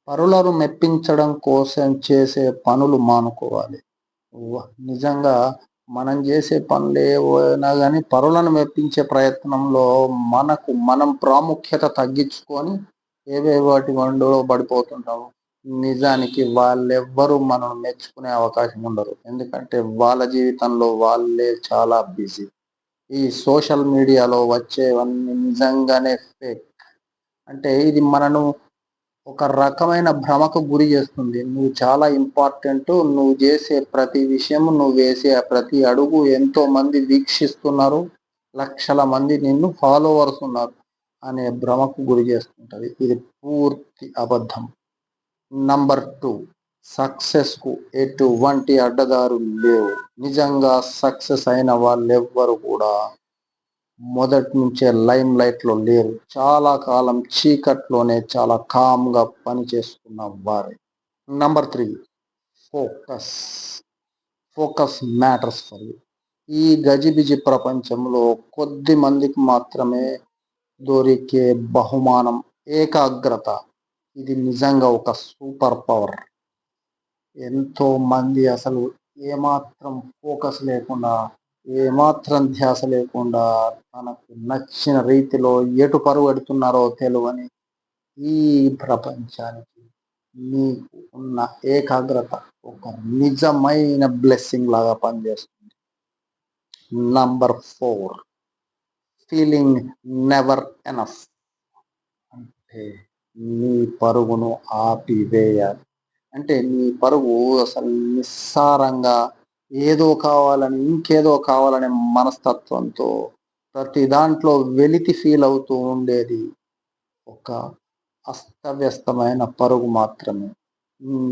పరులను మెప్పించడం కోసం చేసే పనులు మానుకోవాలి. నిజంగా మనం చేసే పనులు ఏవైనా గానీ పరులను మెప్పించే ప్రయత్నంలో మనం ప్రాముఖ్యత తగ్గించుకొని వాటి వండులో పడిపోతుంటాము. నిజానికి వాళ్ళెవ్వరూ మనల్ని మెచ్చుకునే అవకాశం ఉండరు. ఎందుకంటే వాళ్ళ జీవితంలో వాళ్ళే చాలా బిజీ. ఈ సోషల్ మీడియాలో వచ్చేవన్నీ నిజంగానే ఫేక్. అంటే ఇది మనను ఒక రకమైన భ్రమకు గురి చేస్తుంది. నువ్వు చాలా ఇంపార్టెంటు. నువ్వు చేసే ప్రతి విషయము, నువ్వు వేసే ప్రతి అడుగు ఎంతో మంది వీక్షిస్తున్నారు. లక్షల మంది నిన్ను ఫాలోవర్స్ ఉన్నారు అనే భ్రమకు గురి చేస్తుంటది. ఇది పూర్తి అబద్ధం. నంబర్ 2, సక్సెస్‌కు ఎటువంటి అడ్డదారులు లేవు. నిజంగా సక్సెస్ అయిన వాళ్ళెవ్వరు కూడా మొదటి నుంచే లైమ్ లైట్లో లేరు. చాలా కాలం చీకట్లోనే చాలా కామ్గా పనిచేస్తున్న వారే. Number 3, focus. Focus matters for you. ఈ గజిబిజి ప్రపంచంలో కొద్ది మందికి మాత్రమే దొరికే బహుమానం ఏకాగ్రత. ఇది నిజంగా ఒక సూపర్ పవర్. ఎంతో మంది అసలు ఏమాత్రం ఫోకస్ లేకుండా, ఏమాత్రం ధ్యాస లేకుండా తనకు నచ్చిన రీతిలో ఎటు పరుగెడుతున్నారో తెలువని ఈ ప్రపంచానికి నీకు ఉన్న ఏకాగ్రత ఒక నిజమైన బ్లెస్సింగ్ లాగా పనిచేస్తుంది. Number 4, feeling never enough. అంటే నీ పరుగును ఆపివేయాలి. అంటే నీ పరుగు అసలు నిస్సారంగా ఏదో కావాలని, ఇంకేదో కావాలనే మనస్తత్వంతో ప్రతి దాంట్లో వెలితి ఫీల్ అవుతూ ఉండేది ఒక అస్తవ్యస్తమైన పరుగు మాత్రమే.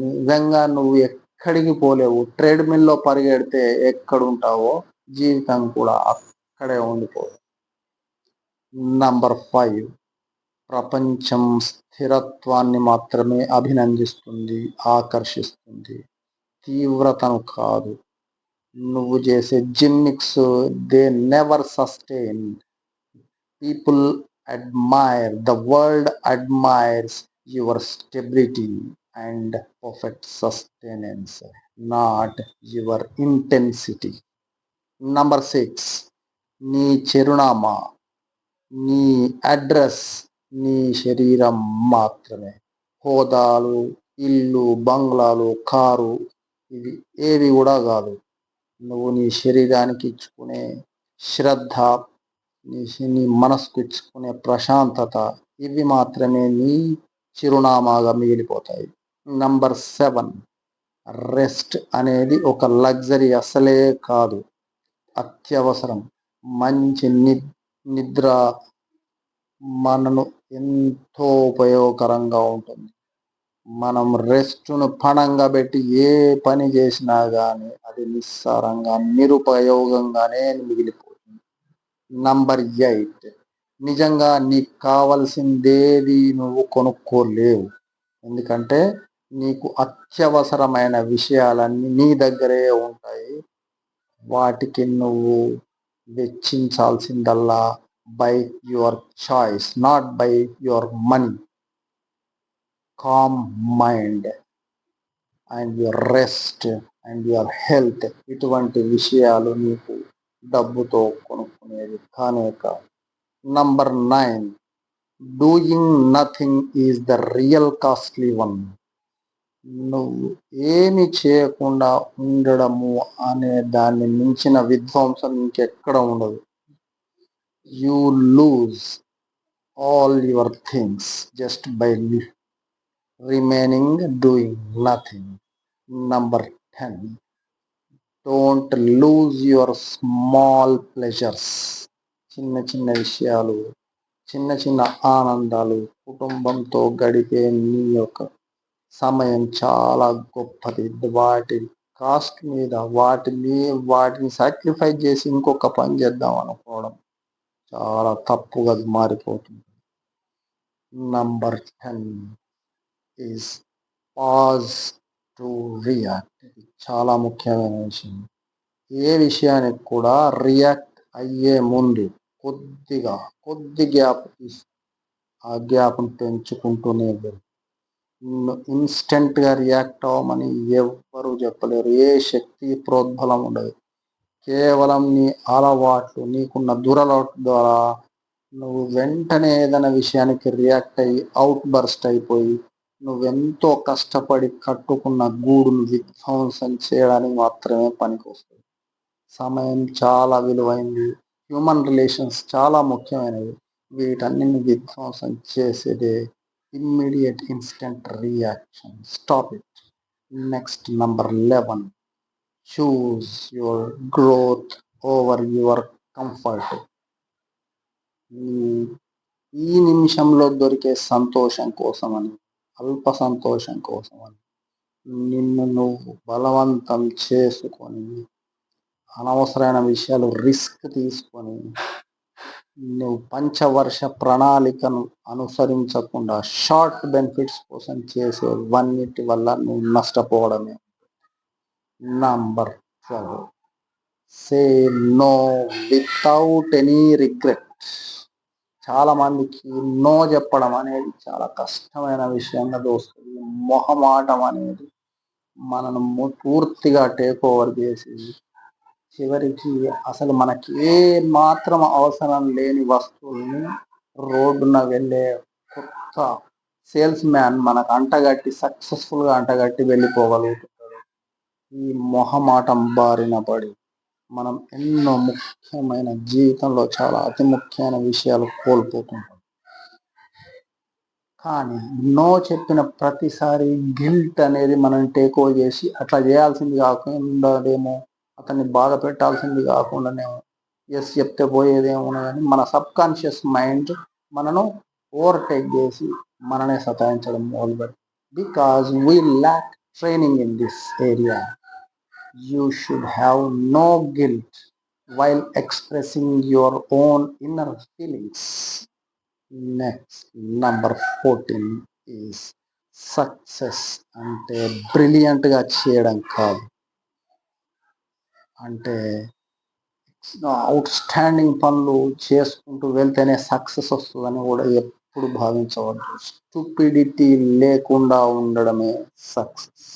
నిజంగా నువ్వు ఎక్కడికి పోలేవు. ట్రెడ్‌మిల్‌లో పరిగెడితే ఎక్కడుంటావో జీవితం కూడా అక్కడే ఉండిపోదు. నంబర్ 5, ప్రపంచం స్థిరత్వాన్ని మాత్రమే అభినందిస్తుంది, ఆకర్షిస్తుంది. తీవ్రతను కాదు. నువ్వు చేసే gimmicks they never sustain. People admire, the world admires your stability and perfect sustenance, not your intensity. Number 6, నీ చిరునామా, నీ అడ్రస్ నీ శరీరం మాత్రమే. హోదాలు, ఇల్లు, బంగ్లాలు, కారు ఇవి ఏవి కూడా కాదు. నువ్వు నీ శరీరానికి ఇచ్చుకునే శ్రద్ధ, నీ మనసుకు ఇచ్చుకునే ప్రశాంతత ఇవి మాత్రమే నీ చిరునామాగా మిగిలిపోతాయి. నంబర్ 7, రెస్ట్ అనేది ఒక లగ్జరీ అసలే కాదు, అత్యవసరం. మంచి నిద్ర మనను ఎంతో ఉపయోగకరంగా ఉంటుంది. మనం రెస్ట్ను పణంగా పెట్టి ఏ పని చేసినా కానీ అది నిస్సారంగా నిరుపయోగంగానే మిగిలిపోతుంది. నంబర్ 8, నిజంగా నీకు కావలసిందేది నువ్వు కొనుక్కోలేవు. ఎందుకంటే నీకు అత్యవసరమైన విషయాలన్నీ నీ దగ్గరే ఉంటాయి. వాటికి నువ్వు వెచ్చించాల్సిందల్లా by your choice, not by your money. Calm mind and your rest and your health ఇటువంటి విషయాలు నీకు డబ్బుతో కొనుక్కునేది కానే కాదు. Number 9, doing nothing is the real costly one. నువ్వు ఏమి చేయకుండా ఉండడము అనే దాన్ని మించిన విధ్వంసం ఇంకెక్కడ ఉండదు. You lose all your things just by remaining doing nothing. Number 10, don't lose your small pleasures. చిన్న చిన్న విషయాలు, చిన్న చిన్న ఆనందాలు, కుటుంబంతో గడిపే నీ యొక్క సమయం చాలా గొప్పది. వాటి కాస్ట్ మీద వాటిని సాక్రిఫైస్ చేసి ఇంకొక పని చేద్దాం అనుకోవడం చాలా తప్పుగా మారిపోతుంది. Number 10 is pause to react. ఇది చాలా ముఖ్యమైన విషయం. ఏ విషయానికి కూడా రియాక్ట్ అయ్యే ముందు కొద్ది గ్యాప్ తీసి ఆ గ్యాప్ను పెంచుకుంటూనే వెళ్ళు. ఇన్స్టెంట్గా రియాక్ట్ అవ్వమని ఎవ్వరూ చెప్పలేరు. ఏ శక్తి ప్రోద్బలం ఉండదు. కేవలం నీ అలవాట్లు, నీకున్న దురలవాటు ద్వారా నువ్వు వెంటనే ఏదైనా విషయానికి రియాక్ట్ అయ్యి అవుట్ బర్స్ట్ అయిపోయి నువ్వెంతో కష్టపడి కట్టుకున్న గూడును విధ్వంసం చేయడానికి మాత్రమే పనికొస్తుంది. సమయం చాలా విలువైంది. హ్యూమన్ రిలేషన్స్ చాలా ముఖ్యమైనవి. వీటన్నిటిని విధ్వంసం చేసేదే immediate instant reaction. Stop it. Next number 11. Choose your growth over your comfort. ఈ నిమిషంలో దొరికే సంతోషం కోసమని, అల్ప సంతోషం కోసమని నిన్ను నువ్వు బలవంతం చేసుకొని అనవసరమైన విషయాలు రిస్క్ తీసుకొని నువ్వు పంచవర్ష ప్రణాళికను అనుసరించకుండా షార్ట్ బెనిఫిట్స్ కోసం చేసేవన్నిటి వల్ల నువ్వు నష్టపోవడమే. Number 12. Say no without any regret. చాలా మందికి నో చెప్పడం అనేది చాలా కష్టమైన విషయంగా దోస్తుంది. మొహమాటం అనేది మనను పూర్తిగా టేక్ ఓవర్ చేసి చివరికి అసలు మనకి ఏ మాత్రం అవసరం లేని వస్తువుల్ని రోడ్డున వెళ్ళే కొత్త సేల్స్ మ్యాన్ మనకు అంటగట్టి సక్సెస్ఫుల్గా అంటగట్టి వెళ్ళిపోగలుగుతుంటాడు. ఈ మొహమాటం బారిన పడి మనం ఎన్నో ముఖ్యమైన జీవితంలో చాలా అతి ముఖ్యమైన విషయాలు కోల్పోతుంటాం. కానీ నో చెప్పిన ప్రతిసారి గిల్ట్ అనేది మనం టేక్ ఓవర్ చేసి అట్లా చేయాల్సింది కాకుండానేమో, అతన్ని బాధ పెట్టాల్సింది కాకుండానేమో ఎస్ చెప్తే పోయేదేమో కానీ మన సబ్ కాన్షియస్ మైండ్ మనను ఓవర్టేక్ చేసి మననే సతాయించడం మొదలుపెట్టి. Because we lakh training in this area. You should have no guilt while expressing your own inner feelings. Next, number 14 is success. అంటే బ్రిలియంట్గా చేయడం కాదు, అంటే అవుట్ స్టాండింగ్ పనులు చేసుకుంటూ వెళ్తేనే సక్సెస్ వస్తుందని కూడా ఎప్పుడు భావించవద్దు. స్టూపిడిటీ లేకుండా ఉండడమే సక్సెస్.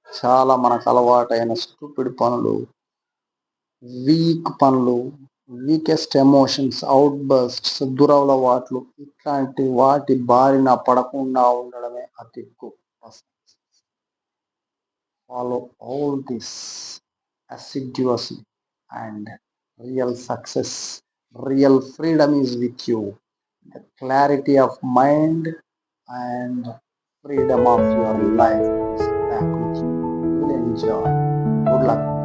చాలా మనకు అలవాటైన స్టూపిడ్ పనులు, వీక్ పనులు, వీకెస్ట్ ఎమోషన్స్, అవుట్ బర్స్ట్స్, దురలవాట్లు, ఇట్లాంటి వాటి బారిన పడకుండా ఉండడమే అతి గొప్ప. Follow all this assiduously and real success, real freedom is with you. The clarity of mind and freedom of your life is back with you. You will enjoy. Good luck.